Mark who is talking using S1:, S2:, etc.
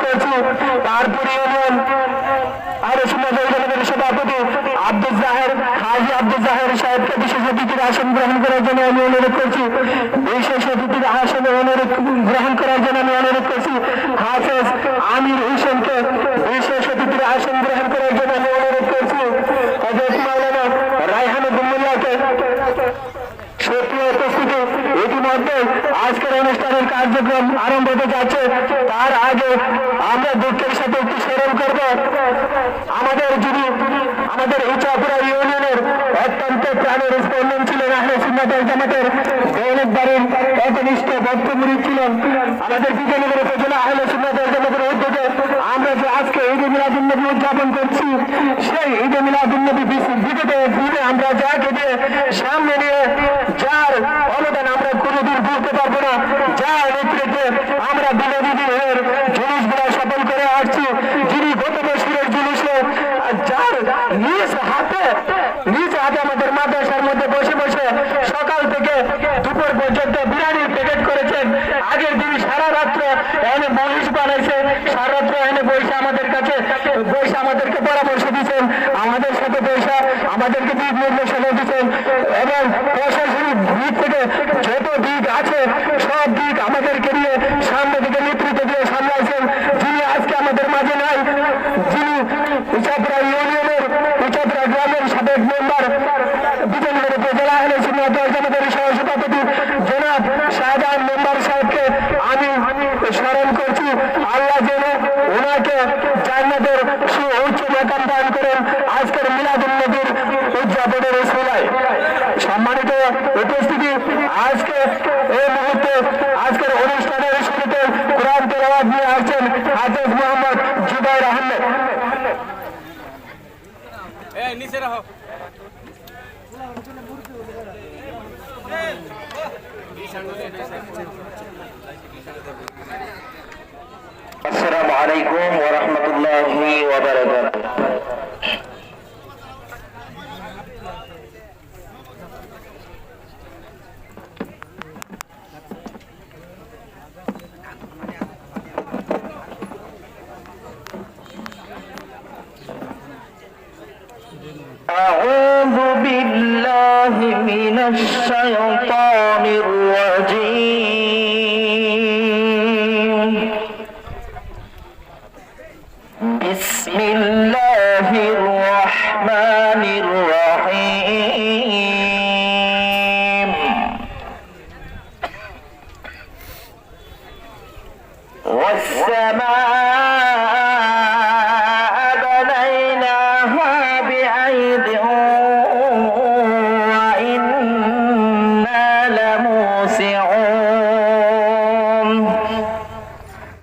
S1: করছি তারপর ইউনিয়ন আহলে সুন্নাত ওয়াল জামাতের সভাপতি আব্দুল জাহের হাজী আব্দুল জাহের সাহেবকে বিশেষ অতিথির আসন গ্রহণ করার জন্য আমি অনুরোধ করছি। বিশেষ অতিথির আসন গ্রহণ করার জন্য আমি অনুরোধ করছি হাফেজ আমির হোসেনকে বিশেষ অতিথির আসন গ্রহণ করার জন্য আমি অনুরোধ করছি। হযরত মাওলানা রায়হানুদ্দিনকে সক্রিয় উপস্থিতি। ইতিমধ্যে আজকের অনুষ্ঠানের কার্যক্রম আরম্ভ হতে যাচ্ছে। তার আগে আমরা দুঃখের সাথে একটু স্মরণ করব আমাদের যিনি আমাদের ইচাপুরা ইউনিয়নের অত্যন্ত প্রাণের স্পন্দন ছিলেন আহলে সুন্নাত ওয়াল জামাতের দৌলতবাড়ির একনিষ্ঠ বক্তব্য ছিলেন। আমাদের বিজয়নগর উপজেলা আহলে সুন্নাত ওয়াল জামাতের উদ্যোগে আমরা যে আজকে ঈদে মিলাদুন্নবী উদযাপন করছি, সেই ঈদে মিলাদুন্নবী বিগত দিনে আমরা যাকে দিয়ে সামনে নিয়ে যার অনুদান আমরা কোনোদিন ভুলতে পারবো না, যার নেতৃত্বে আমরা বিরোধী দিনের জিনিসগুলো সফল করে আসছি, যিনি গত বছরের জিনিসে যার নিজ হাতে আমাদের মাদ্রাসার মধ্যে বসে বসে সকাল থেকে দুপুর পর্যন্ত বিরিয়ানির প্যাকেট করেছেন। আগের দিন সারা রাত্র এনে মহিষ বানাইছে, সারা রাত্র এনে বসে আমাদের কাছে বসে আমাদেরকে পরামর্শ দিচ্ছেন, আমাদের সাথে বসে আমাদেরকে দিক নির্দেশনা দিচ্ছেন এবং প্রশাসনিক দিক থেকে যত দিক আছে সব দিক আমাদেরকে নিয়ে সামনে থেকে নেতৃত্ব দিয়ে সামলাইছেন। যিনি আজকে আমাদের মাঝে নাই, যিনি ইচাপুরা ইউনিয়নের ইচাপুরা গ্রামের সাবেক মেম্বার বিজয়নগর উপজেলা আহলে সুন্নাত ওয়াল জামাতের সহসভাপতি জনাব শাহজাহান মেম্বার সাহেবকে আমি স্মরণ করছি। আল্লাহ যেন ওনাকে জান্নাতের সুউচ্চ মাকাম দান করেন আজকের মিলাদুন্নবীর উদযাপনের উসিলায়। সম্মানিত উপস্থিতি, আজকে এই মুহূর্তে আজকের অনুষ্ঠানের শুরুতে কোরআন তেলাওয়াত নিয়ে আসছেন হাফেজ মোহাম্মদ জুবাইর আহমেদ।
S2: আসসালামু আলাইকুম ওয়া রাহমাতুল্লাহি ওয়া বারাকাতুহু। أعوذ بالله من الشيطان الرجيم. بسم الله الرحمن الرحيم. والسماء